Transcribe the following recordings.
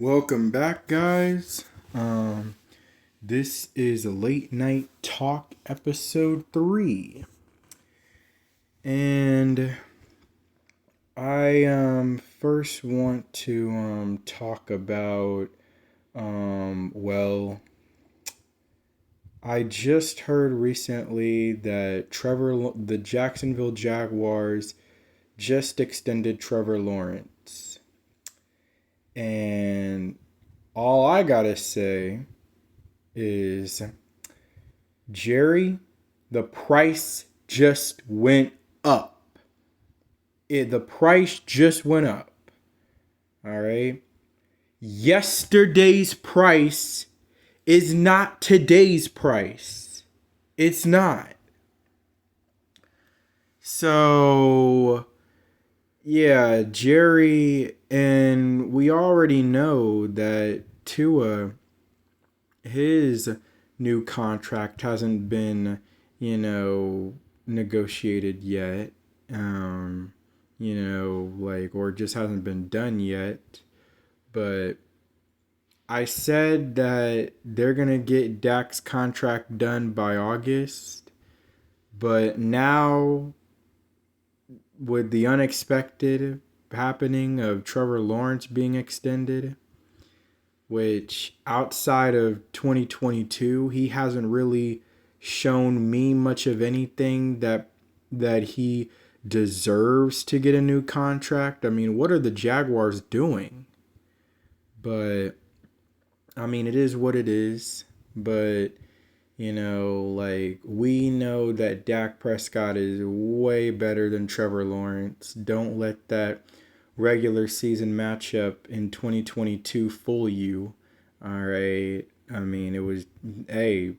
Welcome back, guys. This is a late night talk episode 3, and I first want to talk about well, I just heard recently that the Jacksonville Jaguars just extended Trevor Lawrence, and all I gotta say is, Jerry, the price just went up. The price just went up. All right. Yesterday's price is not today's price. It's not. So, yeah, Jerry, and we already know that Tua, his new contract hasn't been, negotiated yet. Or just hasn't been done yet. But I said that they're going to get Dak's contract done by August. But now, with the unexpected happening of Trevor Lawrence being extended, which outside of 2022, he hasn't really shown me much of anything that he deserves to get a new contract. I mean, what are the Jaguars doing? But I mean, it is what it is. But we know that Dak Prescott is way better than Trevor Lawrence. Don't let that regular season matchup in 2022 fool you. All right. I mean, it was, hey,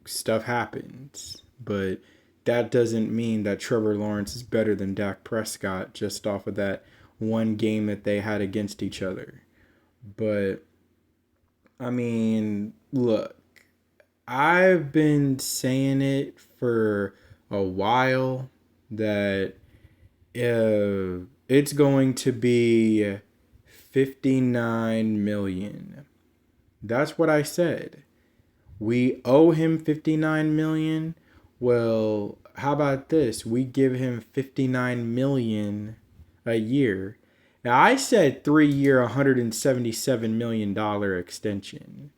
stuff happens. But that doesn't mean that Trevor Lawrence is better than Dak Prescott just off of that one game that they had against each other. But, I mean, look, I've been saying it for a while that it's going to be 59 million. That's what I said. We owe him 59 million. Well, how about this? We give him 59 million a year. Now, I said 3-year, $177 million extension,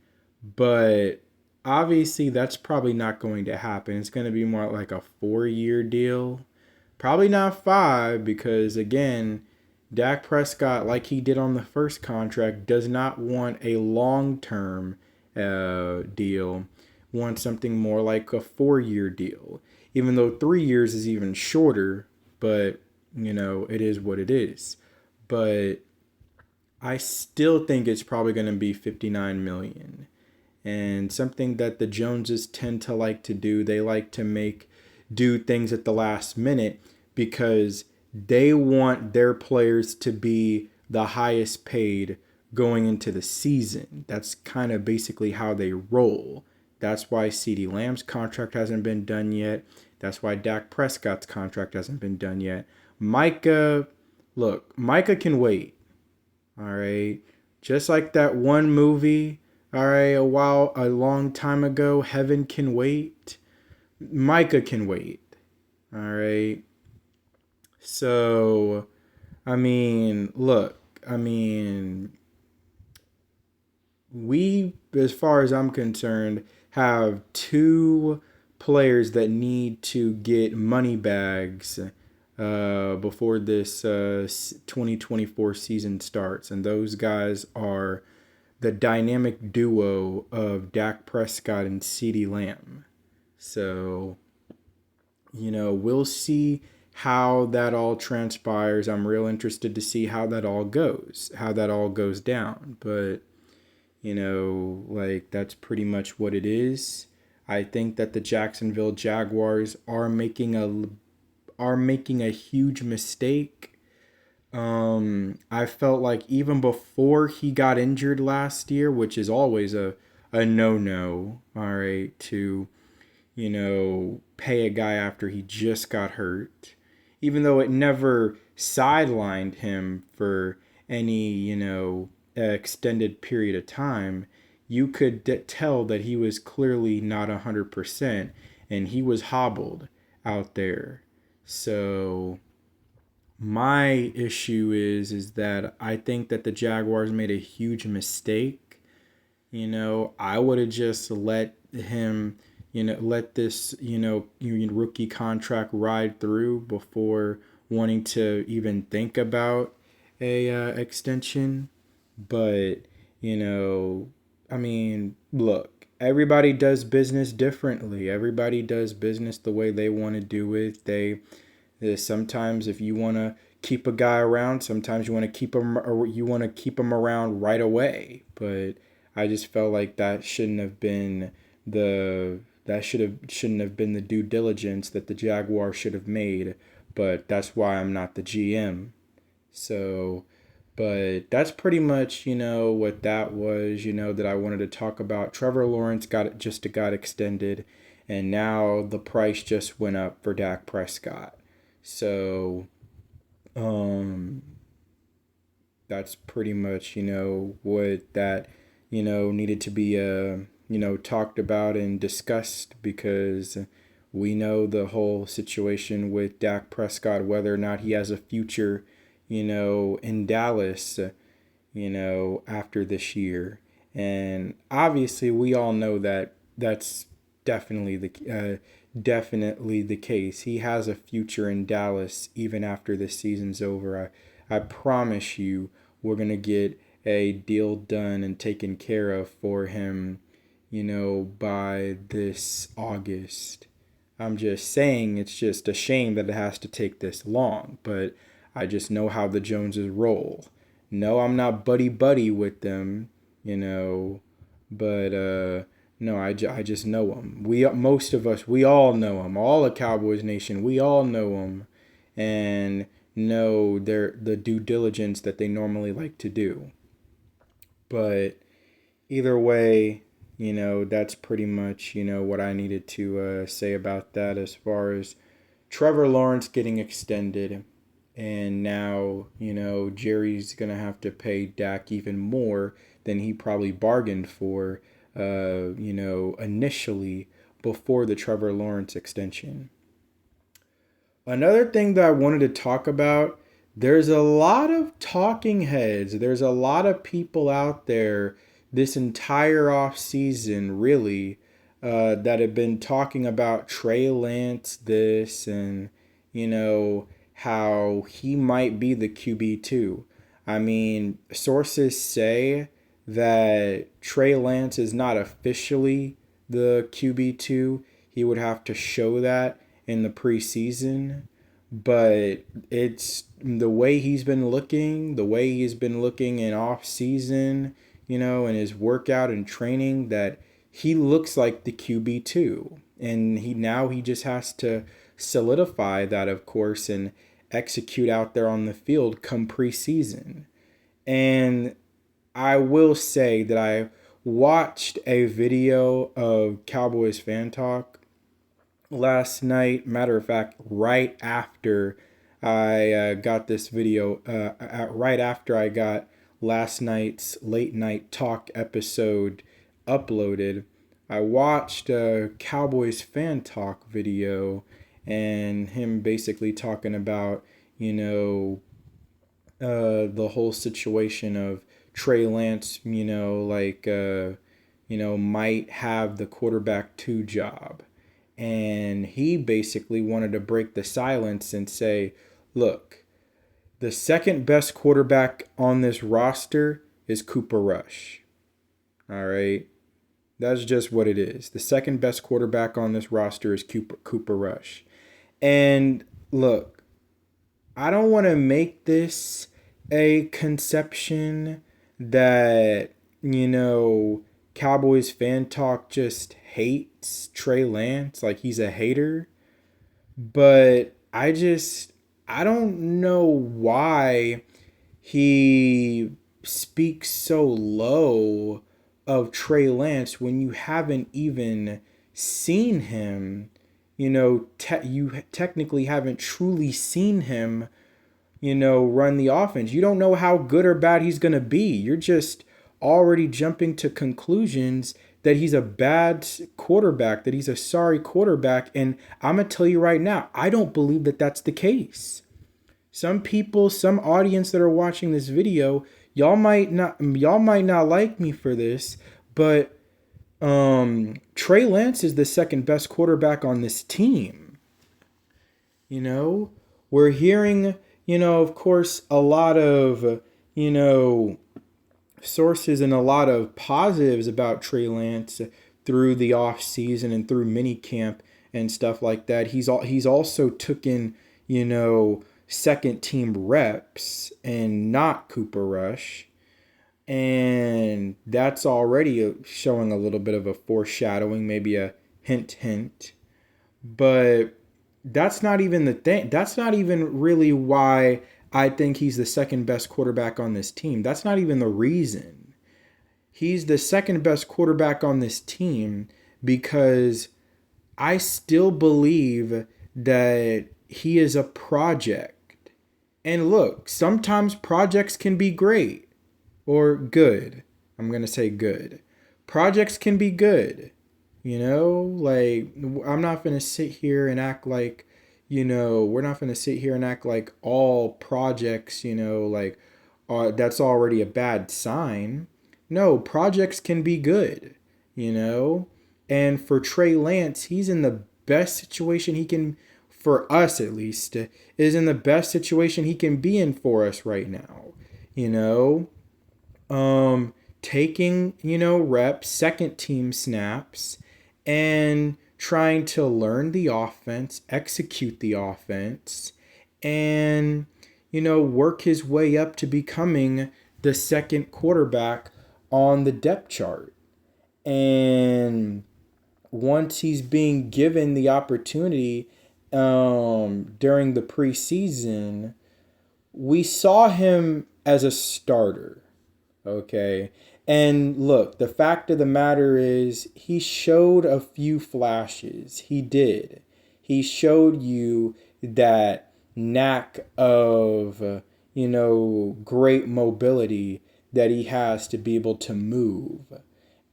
but obviously that's probably not going to happen. It's going to be more like a 4-year deal. Probably not 5, because again, Dak Prescott, like he did on the first contract, does not want a long-term deal. Wants something more like a 4-year deal. Even though 3 years is even shorter, but it is what it is. But I still think it's probably going to be 59 million. And something that the Joneses tend to like to do, they like to do things at the last minute because they want their players to be the highest paid going into the season. That's kind of basically how they roll. That's why CeeDee Lamb's contract hasn't been done yet. That's why Dak Prescott's contract hasn't been done yet. Micah can wait. All right. Just like that one movie, all right, a long time ago, Heaven Can Wait. Micah can wait. All right. So, I mean, we, as far as I'm concerned, have 2 players that need to get money bags before this 2024 season starts. And those guys are the dynamic duo of Dak Prescott and CeeDee Lamb. So, we'll see how that all transpires. I'm real interested to see how that all goes down. But, that's pretty much what it is. I think that the Jacksonville Jaguars are making a huge mistake. I felt like even before he got injured last year, which is always a no-no, all right, to, pay a guy after he just got hurt, even though it never sidelined him for any, extended period of time, you could tell that he was clearly not 100% and he was hobbled out there. So my issue is that I think that the Jaguars made a huge mistake. I would have just let him, let this, rookie contract ride through before wanting to even think about a extension. But, I mean, look, everybody does business differently. Everybody does business the way they want to do it. Sometimes if you want to keep a guy around, sometimes you want to keep him around right away. But I just felt like that shouldn't have been shouldn't have been the due diligence that the Jaguars should have made. But that's why I'm not the GM. So, but that's pretty much, what that was, that I wanted to talk about. Trevor Lawrence got extended, and now the price just went up for Dak Prescott. So, um, that's pretty much, what that, needed to be, talked about and discussed, because we know the whole situation with Dak Prescott, whether or not he has a future, in Dallas, after this year. And obviously, we all know that that's definitely the case. He has a future in Dallas even after this season's over. I promise you, we're gonna get a deal done and taken care of for him, by this August. I'm just saying it's just a shame that it has to take this long, but I just know how the Joneses roll. No, I'm not buddy buddy with them, but no, I just know them. Most of us, we all know them. All of Cowboys Nation, we all know them, and know the due diligence that they normally like to do. But either way, that's pretty much, what I needed to say about that as far as Trevor Lawrence getting extended. And now, Jerry's going to have to pay Dak even more than he probably bargained for, initially before the Trevor Lawrence extension. Another thing that I wanted to talk about, there's a lot of talking heads. There's a lot of people out there this entire off season, really, that have been talking about Trey Lance this and, how he might be the QB2. I mean, sources say that Trey Lance is not officially the QB2. He would have to show that in the preseason, but it's the way he's been looking, in off season, in his workout and training, that he looks like the QB2. And he just has to solidify that, of course, and execute out there on the field come preseason. And I will say that I watched a video of Cowboys Fan Talk last night. Matter of fact, right after I got this video, right after I got last night's late night talk episode uploaded, I watched a Cowboys Fan Talk video and him basically talking about, the whole situation of Trey Lance, might have the quarterback 2 job. And he basically wanted to break the silence and say, look, the second best quarterback on this roster is Cooper Rush. All right. That's just what it is. The second best quarterback on this roster is Cooper Rush. And look, I don't want to make this a conception that, Cowboys Fan Talk just hates Trey Lance, like he's a hater. But I don't know why he speaks so low of Trey Lance when you haven't even seen him. You technically haven't truly seen him run the offense. You don't know how good or bad he's going to be. You're just already jumping to conclusions that he's a bad quarterback, that he's a sorry quarterback. And I'm going to tell you right now, I don't believe that that's the case. Some people, some audience that are watching this video, y'all might not like me for this, but Trey Lance is the second best quarterback on this team. We're hearing, of course, a lot of, sources and a lot of positives about Trey Lance through the off season and through mini camp and stuff like that. He's also taken, second team reps and not Cooper Rush. And that's already showing a little bit of a foreshadowing, maybe a hint. But that's not even the thing. That's not even really why I think he's the second best quarterback on this team. That's not even the reason. He's the second best quarterback on this team because I still believe that he is a project. And look, sometimes projects can be great or good. I'm going to say good. Projects can be good. Like, I'm not going to sit here and act like, we're not going to sit here and act like all projects, like, that's already a bad sign. No, projects can be good, And for Trey Lance, he's in the best situation he can, for us at least, is in the best situation he can be in for us right now, taking, reps, second team snaps, and trying to learn the offense, execute the offense, and, work his way up to becoming the second quarterback on the depth chart. And once he's being given the opportunity during the preseason, we saw him as a starter. Okay. And look, the fact of the matter is he showed a few flashes. He did. He showed you that knack of, great mobility that he has to be able to move.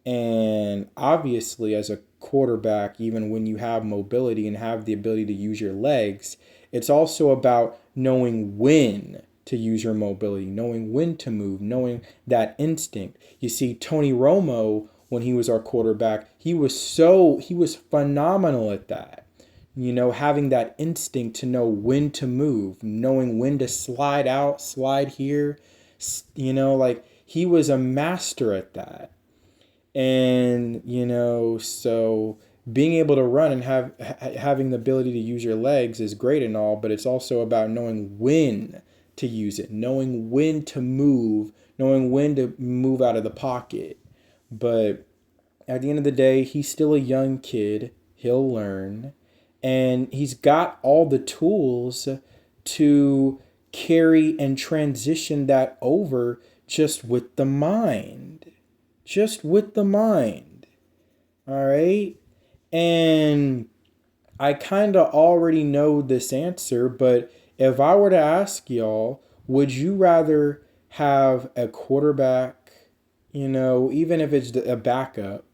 And obviously, as a quarterback, even when you have mobility and have the ability to use your legs, it's also about knowing when to use your mobility, knowing when to move, knowing that instinct. You see, Tony Romo, when he was our quarterback, he was phenomenal at that. Having that instinct to know when to move, knowing when to slide out, slide here, like he was a master at that. And, so being able to run and having the ability to use your legs is great and all, but it's also about knowing when to use it, knowing when to move out of the pocket. But at the end of the day, he's still a young kid. He'll learn. And he's got all the tools to carry and transition that over just with the mind. Just with the mind. All right? And I kind of already know this answer, but if I were to ask y'all, would you rather have a quarterback, even if it's a backup,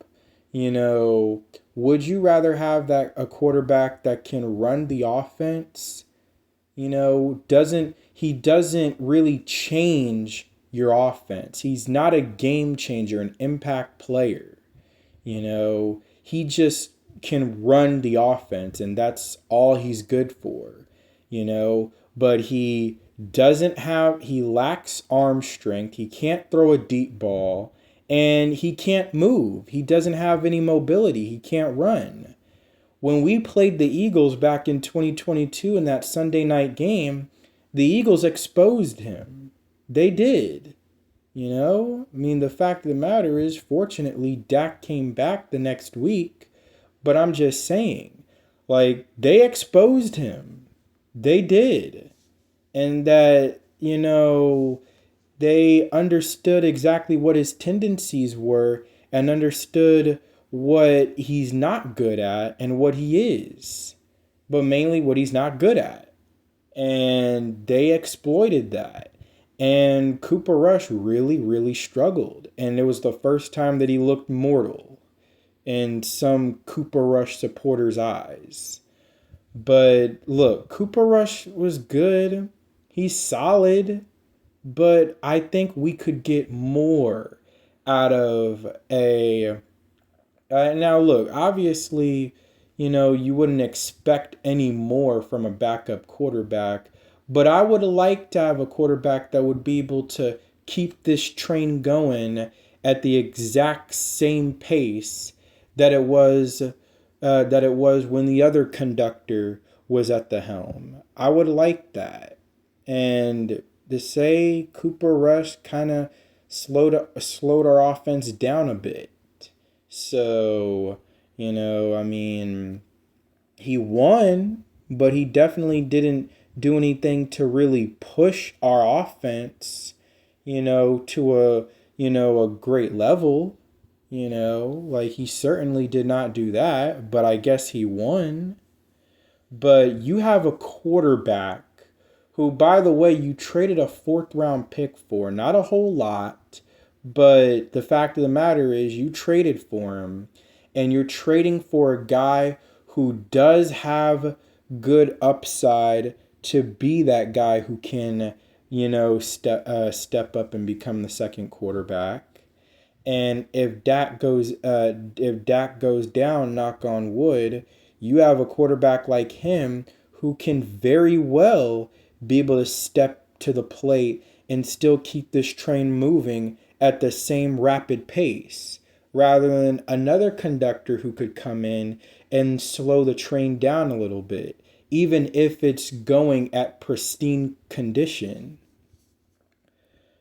would you rather have a quarterback that can run the offense? He doesn't really change your offense. He's not a game changer, an impact player. He just can run the offense, and that's all he's good for. But he lacks arm strength. He can't throw a deep ball, and he can't move. He doesn't have any mobility. He can't run. When we played the Eagles back in 2022 in that Sunday night game, the Eagles exposed him. They did. The fact of the matter is, fortunately, Dak came back the next week, but I'm just saying, they exposed him. They did. And that, they understood exactly what his tendencies were and understood what he's not good at and what he is, but mainly what he's not good at. And they exploited that. And Cooper Rush really, really struggled. And it was the first time that he looked mortal in some Cooper Rush supporters' eyes. But look, Cooper Rush was good. He's solid. But I think we could get more out of a now, look, obviously, you wouldn't expect any more from a backup quarterback, but I would like to have a quarterback that would be able to keep this train going at the exact same pace that it was when the other conductor was at the helm. I would like that. And to say Cooper Rush kind of slowed our offense down a bit. So, I mean, he won, but he definitely didn't do anything to really push our offense, to a great level, like he certainly did not do that, but I guess he won. But you have a quarterback who, by the way, you traded a fourth round pick for, not a whole lot, but the fact of the matter is you traded for him, and you're trading for a guy who does have good upside to be that guy who can, step up and become the second quarterback. And if Dak goes down, knock on wood, you have a quarterback like him who can very well be able to step to the plate and still keep this train moving at the same rapid pace, rather than another conductor who could come in and slow the train down a little bit, even if it's going at pristine condition.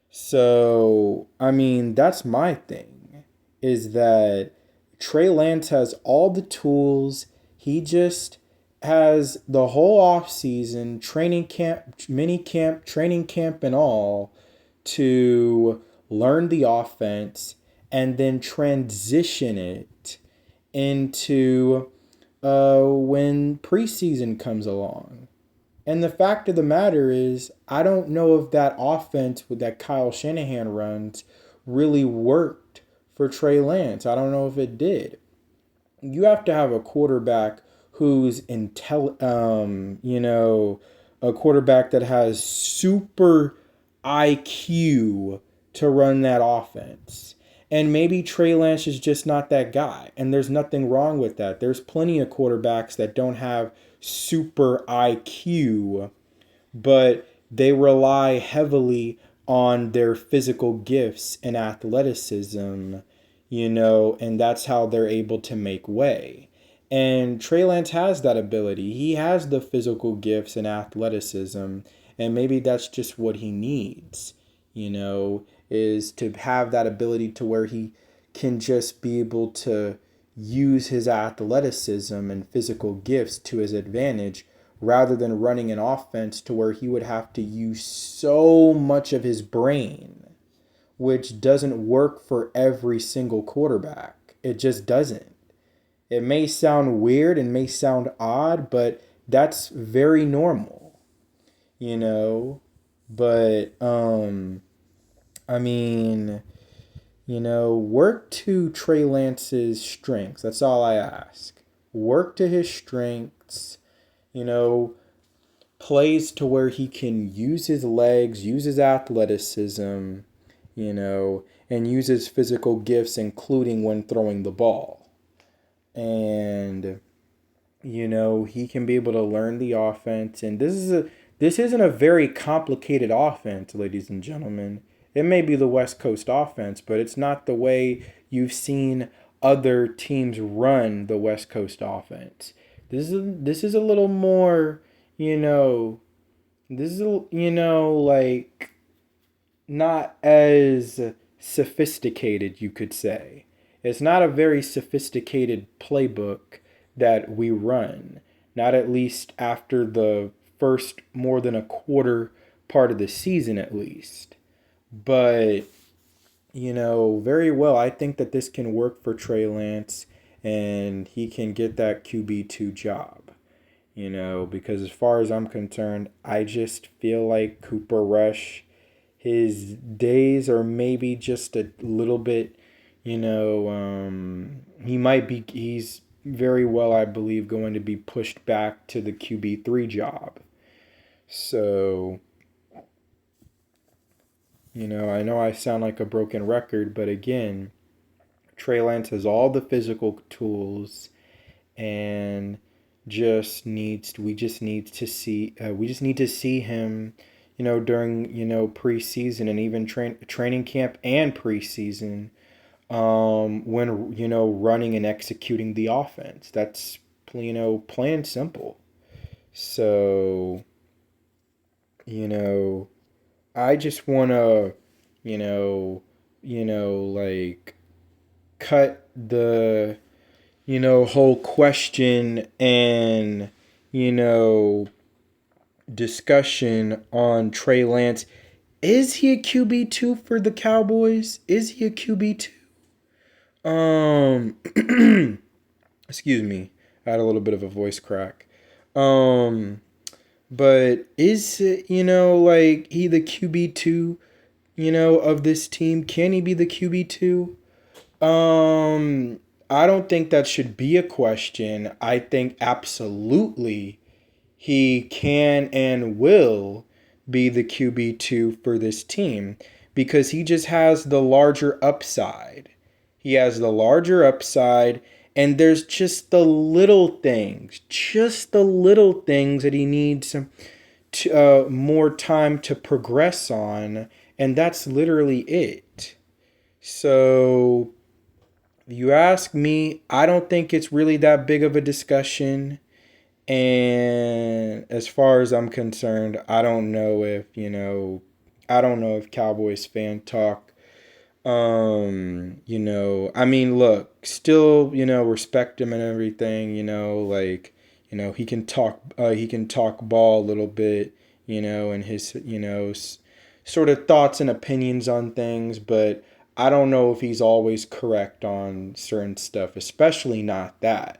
So, I mean, that's my thing, is that Trey Lance has all the tools. He just has the whole off season, training camp, mini camp, training camp, and all to learn the offense and then transition it into when preseason comes along. And the fact of the matter is, I don't know if that offense that Kyle Shanahan runs really worked for Trey Lance. I don't know if it did. You have to have a quarterback who's a quarterback that has super IQ to run that offense. And maybe Trey Lance is just not that guy. And there's nothing wrong with that. There's plenty of quarterbacks that don't have super IQ, but they rely heavily on their physical gifts and athleticism, and that's how they're able to make way. And Trey Lance has that ability. He has the physical gifts and athleticism, and maybe that's just what he needs, is to have that ability to where he can just be able to use his athleticism and physical gifts to his advantage, rather than running an offense to where he would have to use so much of his brain, which doesn't work for every single quarterback. It just doesn't. It may sound weird and may sound odd, but that's very normal, you know? But, I mean, work to Trey Lance's strengths. That's all I ask. Work to his strengths, you know, plays to where he can use his legs, use his athleticism, and use his physical gifts, including when throwing the ball. And, he can be able to learn the offense. And this isn't a very complicated offense, ladies and gentlemen. It may be the West Coast offense, but it's not the way you've seen other teams run the West Coast offense. This is a little more, this is, like not as sophisticated, you could say. It's not a very sophisticated playbook that we run, not at least after the first more than a quarter part of the season, at least. But, very well, I think that this can work for Trey Lance, and he can get that QB2 job. because as far as I'm concerned, I just feel like Cooper Rush, his days are maybe just a little bit, he's very well, I believe, going to be pushed back to the QB3 job. So, I know I sound like a broken record, but again, Trey Lance has all the physical tools and we just need to see him during preseason and even training camp and preseason when running and executing the offense. That's plain and simple. So you know I just want to you know like cut the whole question and you know discussion on Trey Lance. Is he a QB2 for the Cowboys? Is he a QB2? Um excuse me. I had a little bit of a voice crack. Um but is it, like he the QB2, of this team? Can he be the QB2? Um I don't think that should be a question. I think absolutely he can and will be the QB2 for this team because he just has the larger upside. He has the larger upside, and there's just the little things that he needs more time to progress on, and that's literally it. So, you ask me, I don't think it's really that big of a discussion. And as far as I'm concerned, I don't know if Cowboys fan talk, I mean, look, still, respect him and everything, he can talk ball a little bit, and his, sort of thoughts and opinions on things, but I don't know if he's always correct on certain stuff, especially not that,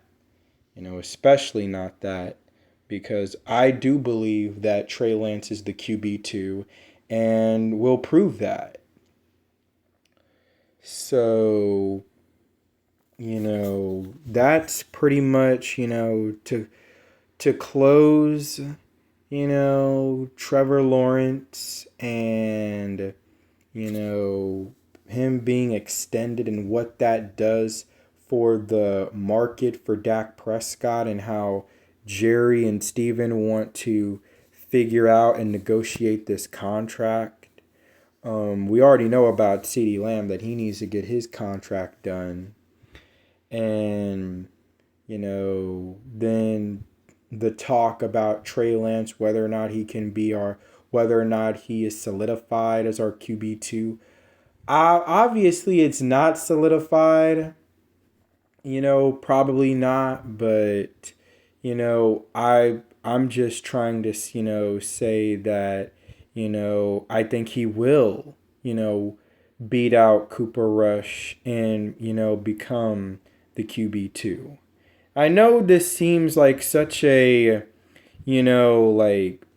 because I do believe that Trey Lance is the QB2 and will prove that. So, that's pretty much, to close, Trevor Lawrence and, him being extended and what that does for the market for Dak Prescott and how Jerry and Steven want to figure out and negotiate this contract. We already know about CeeDee Lamb that he needs to get his contract done. And, then the talk about Trey Lance, whether or not he is solidified as our QB2. Obviously, it's not solidified. Probably not, but I'm just trying to say that I think he will beat out Cooper Rush and become the QB2. I know this seems like such a you know like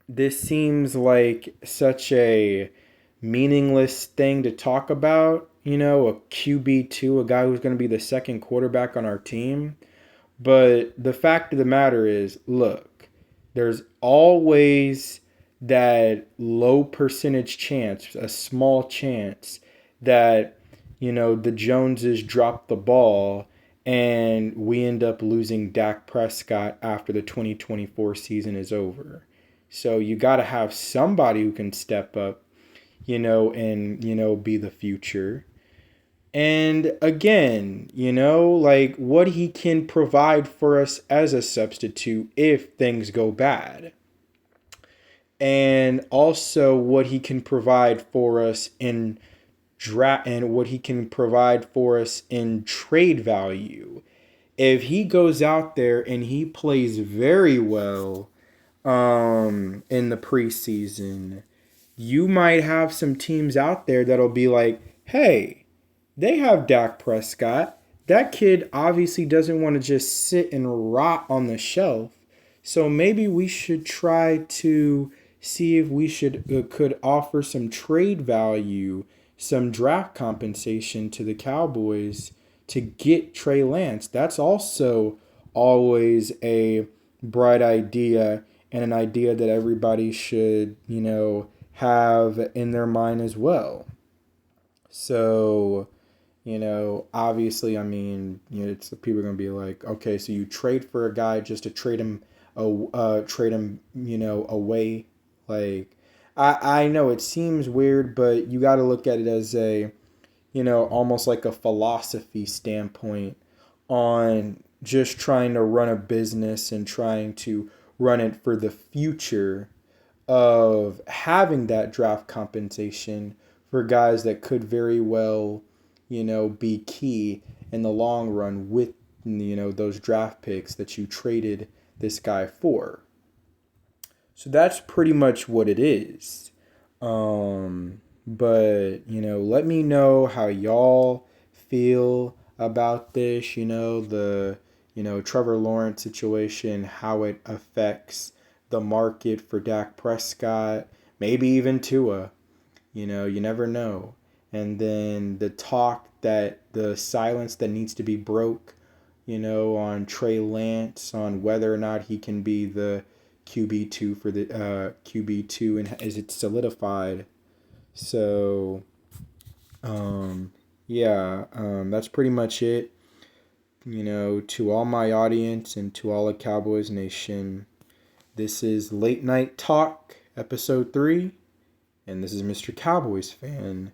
this seems like such a meaningless thing to talk about, a QB2, a guy who's going to be the second quarterback on our team. But the fact of the matter is, look, there's always that low percentage chance, a small chance that, the Joneses drop the ball and we end up losing Dak Prescott after the 2024 season is over. So you got to have somebody who can step up, and, be the future. And again, like what he can provide for us as a substitute if things go bad. And also what he can provide for us in what he can provide for us in trade value. If he goes out there and he plays very well in the preseason, you might have some teams out there that'll be like, hey, they have Dak Prescott. that kid obviously doesn't want to just sit and rot on the shelf. So maybe we should try to see if we could offer some trade value, some draft compensation to the Cowboys to get Trey Lance. That's also always a bright idea and an idea that everybody should, have in their mind as well. So, obviously, I mean, it's the people are gonna be like, okay, so you trade for a guy just to trade him, away. Like, I know it seems weird, but you got to look at it as a, almost like a philosophy standpoint on just trying to run a business and trying to run it for the future of having that draft compensation for guys that could very well, be key in the long run with, those draft picks that you traded this guy for. So that's pretty much what it is. But, let me know how y'all feel about this, the, Trevor Lawrence situation, how it affects the market for Dak Prescott, maybe even Tua. You never know. And then the silence that needs to be broke, on Trey Lance, on whether or not he can be the QB2 for the QB2 and is it solidified. So, yeah, that's pretty much it. To all my audience and to all of Cowboys Nation, this is Late Night Talk, Episode 3, and this is Mr. Cowboys Fan.